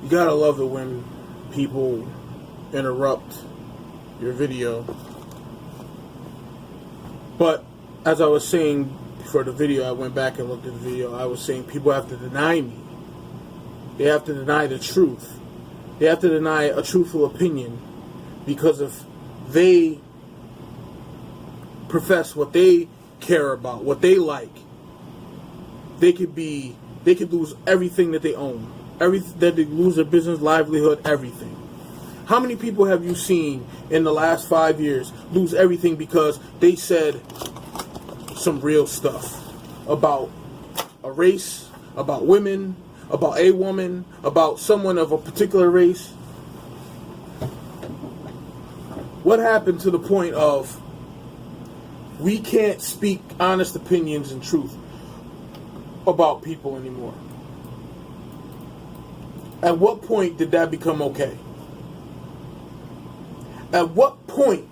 You gotta love it when people interrupt your video. But as I was saying for the video, I went back and looked at the video. I was saying people have to deny me. They have to deny the truth. They have to deny a truthful opinion, because if they profess what they care about, what they like, they could lose everything that they own. That they lose their business, livelihood, everything. How many people have you seen in the last 5 years lose everything because they said some real stuff about a race, about women, about a woman, about someone of a particular race? What happened to the point of we can't speak honest opinions and truth about people anymore? At what point did that become okay? At what point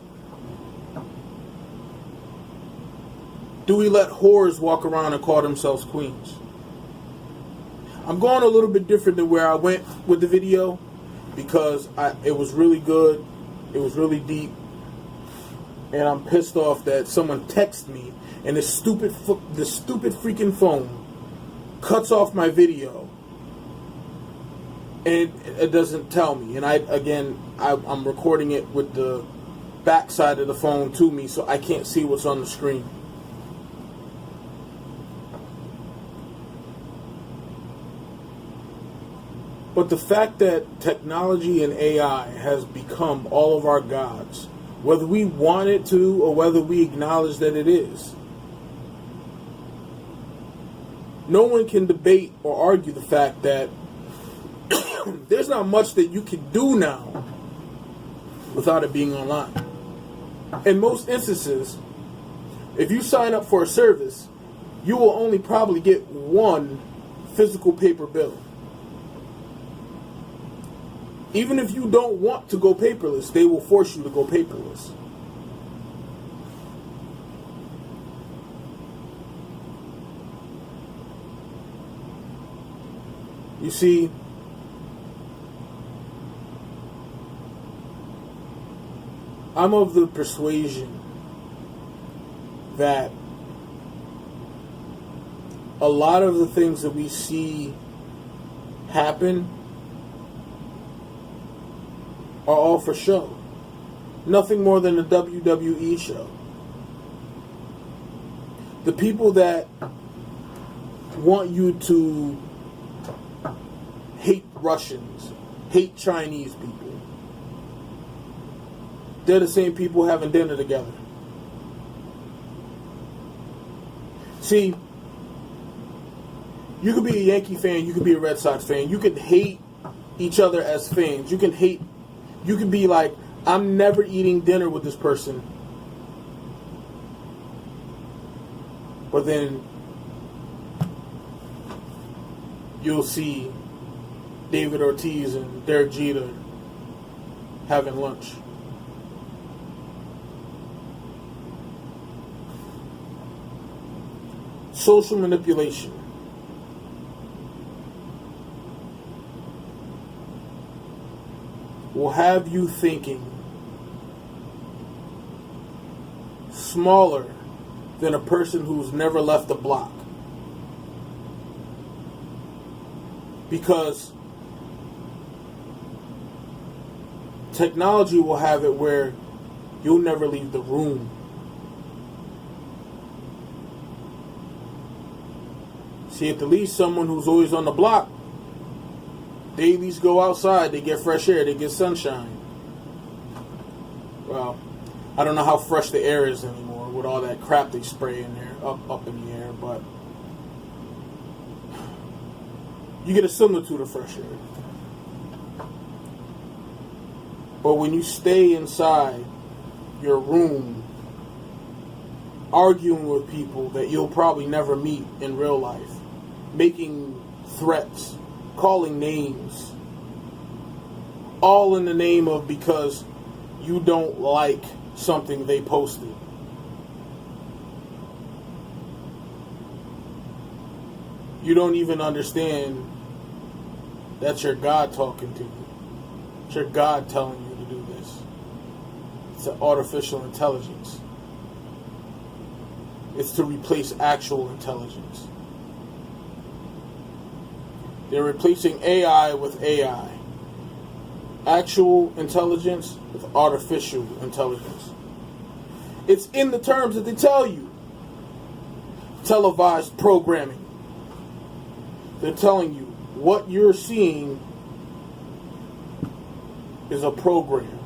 do we let whores walk around and call themselves queens? I'm going a little bit different than where I went with the video, because it was really good. It was really deep. And I'm pissed off that someone texted me and this stupid freaking phone cuts off my video and it doesn't tell me. And I'm recording it with the back side of the phone to me, so I can't see what's on the screen. But the fact that technology and AI has become all of our gods, whether we want it to or whether we acknowledge that it is, no one can debate or argue the fact that there's not much that you can do now without it being online. In most instances, if you sign up for a service, you will only probably get one physical paper bill. Even if you don't want to go paperless, they will force you to go paperless. You see, I'm of the persuasion that a lot of the things that we see happen are all for show. Nothing more than a WWE show. The people that want you to hate Russians, hate Chinese people, they're the same people having dinner together. See, you could be a Yankee fan, you could be a Red Sox fan, you could hate each other as fans, you could be like, I'm never eating dinner with this person. But then you'll see David Ortiz and Derek Jeter having lunch. Social manipulation. Will have you thinking smaller than a person who's never left the block. Because technology will have it where you'll never leave the room. See, at the least someone who's always on the block, they at least go outside, they get fresh air, they get sunshine. Well, I don't know how fresh the air is anymore with all that crap they spray in there, up in the air, but you get a similitude of fresh air. But when you stay inside your room, arguing with people that you'll probably never meet in real life, making threats, calling names, all in the name of because you don't like something they posted. You don't even understand That's your God talking to you. It's your God telling you to do this. It's an artificial intelligence. It's to replace actual intelligence. They're replacing AI with AI. Actual intelligence with artificial intelligence. It's in the terms that they tell you. Televised programming. They're telling you what you're seeing is a program.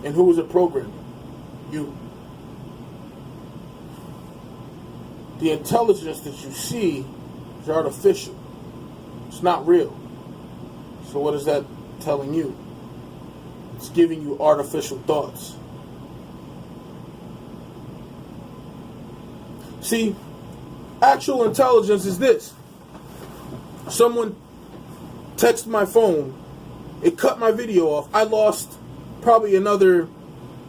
And who is it programming? You. The intelligence that you see is artificial. It's not real. So what is that telling you? It's giving you artificial thoughts. See, actual intelligence is this. Someone texted my phone. It cut my video off. I lost probably another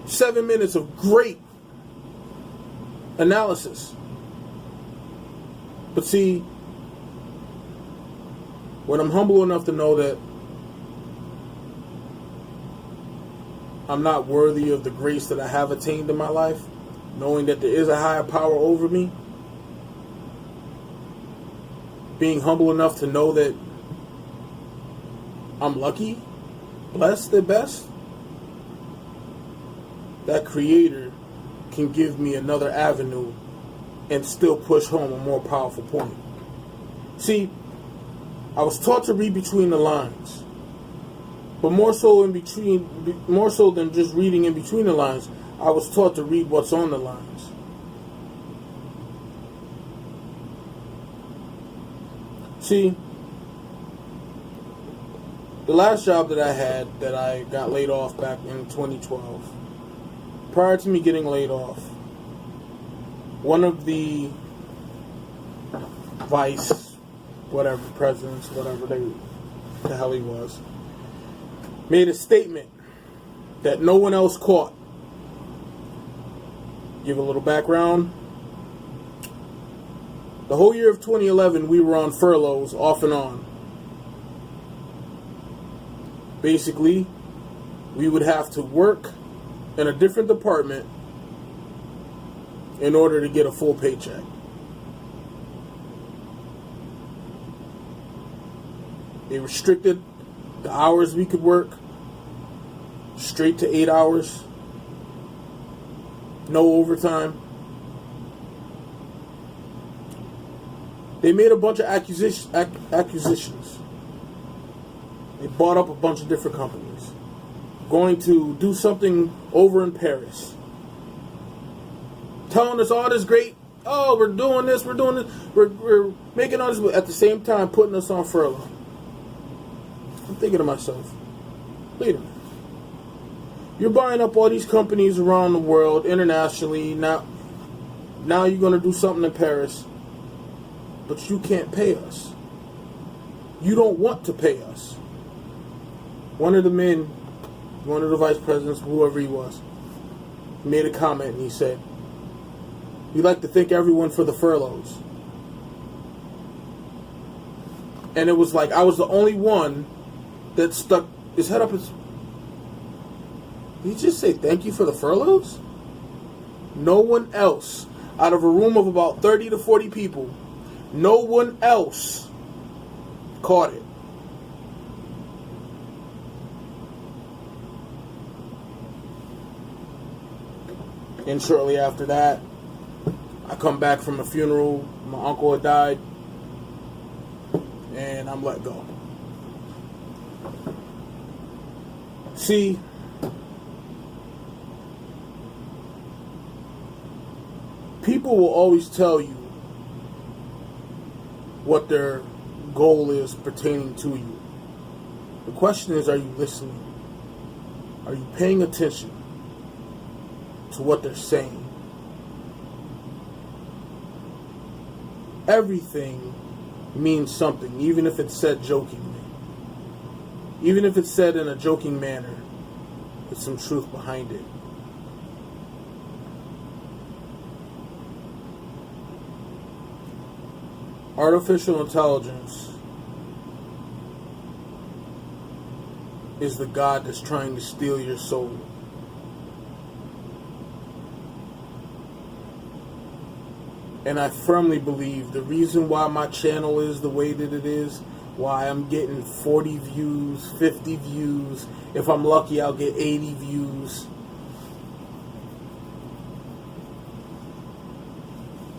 7 minutes of great analysis. But see, when I'm humble enough to know that I'm not worthy of the grace that I have attained in my life, knowing that there is a higher power over me, being humble enough to know that I'm lucky, blessed at best, that Creator can give me another avenue and still push home a more powerful point. See, I was taught to read between the lines, but more so than just reading in between the lines, I was taught to read what's on the lines. See, the last job that I had, that I got laid off back in 2012, prior to me getting laid off, one of the vice, whatever, presidents, whatever the hell he was, made a statement that no one else caught. Give a little background. The whole year of 2011, we were on furloughs, off and on. Basically, we would have to work in a different department in order to get a full paycheck. They restricted the hours we could work, straight to 8 hours, no overtime. They made a bunch of acquisitions. They bought up a bunch of different companies. Going to do something over in Paris. Telling us all this great, oh, we're doing this, we're making all this, but at the same time putting us on furlough. I'm thinking to myself, wait a minute. You're buying up all these companies around the world, internationally. Now you're going to do something in Paris, but you can't pay us. You don't want to pay us. One of the men, one of the vice presidents, whoever he was, made a comment and he said, "We'd like to thank everyone for the furloughs." And it was like I was the only one that stuck his head up. Did he just say thank you for the furloughs? No one else, out of a room of about 30 to 40 people, no one else caught it. And shortly after that, I come back from a funeral. My uncle had died. And I'm let go. See, people will always tell you what their goal is pertaining to you. The question is, are you listening? Are you paying attention to what they're saying? Everything means something, even if it's said jokingly. Even if it's said in a joking manner, there's some truth behind it. Artificial intelligence is the God that's trying to steal your soul. And I firmly believe the reason why my channel is the way that it is, why I'm getting 40 views, 50 views, if I'm lucky I'll get 80 views,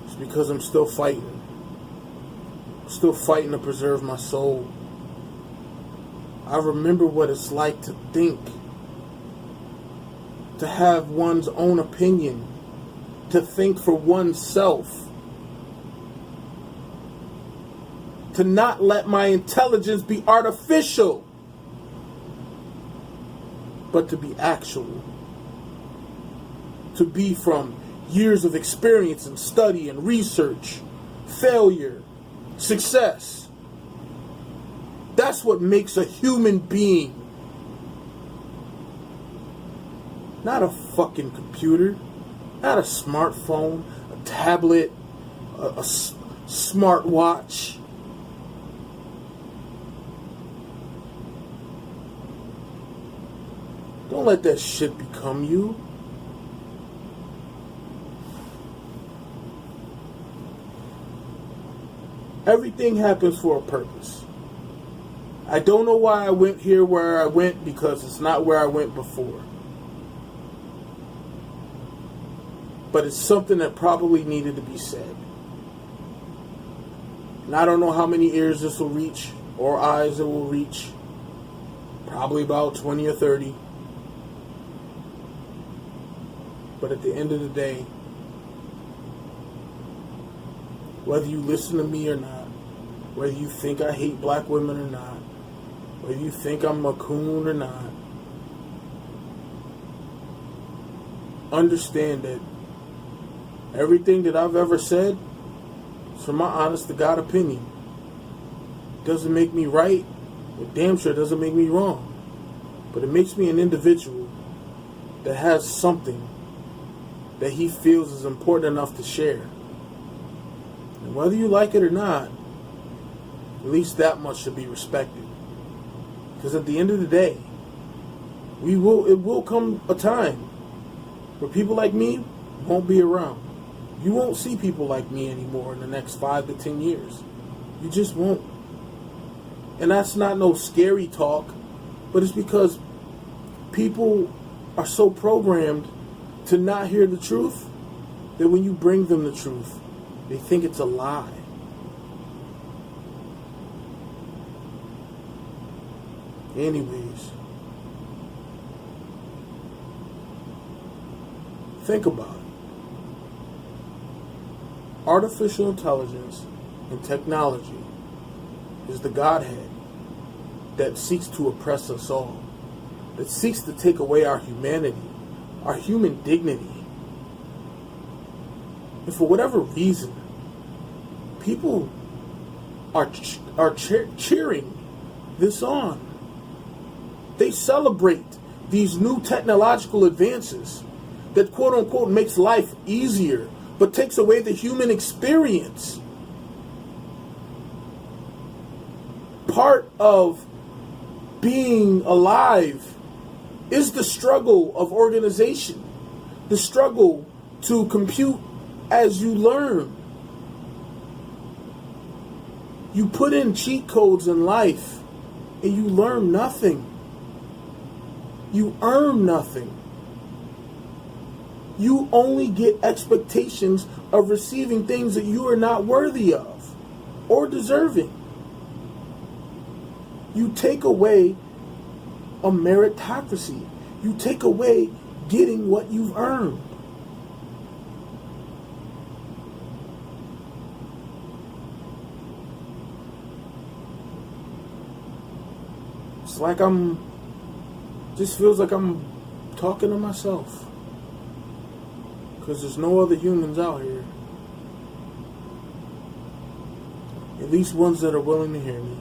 it's because I'm still fighting. Still fighting to preserve my soul. I remember what it's like to think, to have one's own opinion, to think for oneself, to not let my intelligence be artificial, but to be actual, to be from years of experience and study and research, failure, success. That's what makes a human being. Not a fucking computer, not a smartphone, a tablet, a smartwatch. Don't let that shit become you. Everything happens for a purpose. I don't know why I went here where I went, because it's not where I went before. But it's something that probably needed to be said. And I don't know how many ears this will reach, or eyes it will reach. Probably about 20 or 30. But at the end of the day, whether you listen to me or not, whether you think I hate black women or not, whether you think I'm a coon or not, understand that everything that I've ever said is from my honest to God opinion. Doesn't make me right, it damn sure doesn't make me wrong. But it makes me an individual that has something that he feels is important enough to share. And whether you like it or not, at least that much should be respected. Because at the end of the day, it will come a time where people like me won't be around. You won't see people like me anymore in the next 5 to 10 years. You just won't. And that's not no scary talk, but it's because people are so programmed to not hear the truth that when you bring them the truth, they think it's a lie. Anyways, think about it. Artificial intelligence and technology is the Godhead that seeks to oppress us all, that seeks to take away our humanity, our human dignity. And for whatever reason, people are cheering this on. They celebrate these new technological advances that quote unquote makes life easier, but takes away the human experience. Part of being alive is the struggle of organization, the struggle to compute as you learn. You put in cheat codes in life and you learn nothing. You earn nothing. You only get expectations of receiving things that you are not worthy of or deserving. You take away a meritocracy. You take away getting what you've earned. It's like just feels like I'm talking to myself. Because there's no other humans out here. At least ones that are willing to hear me.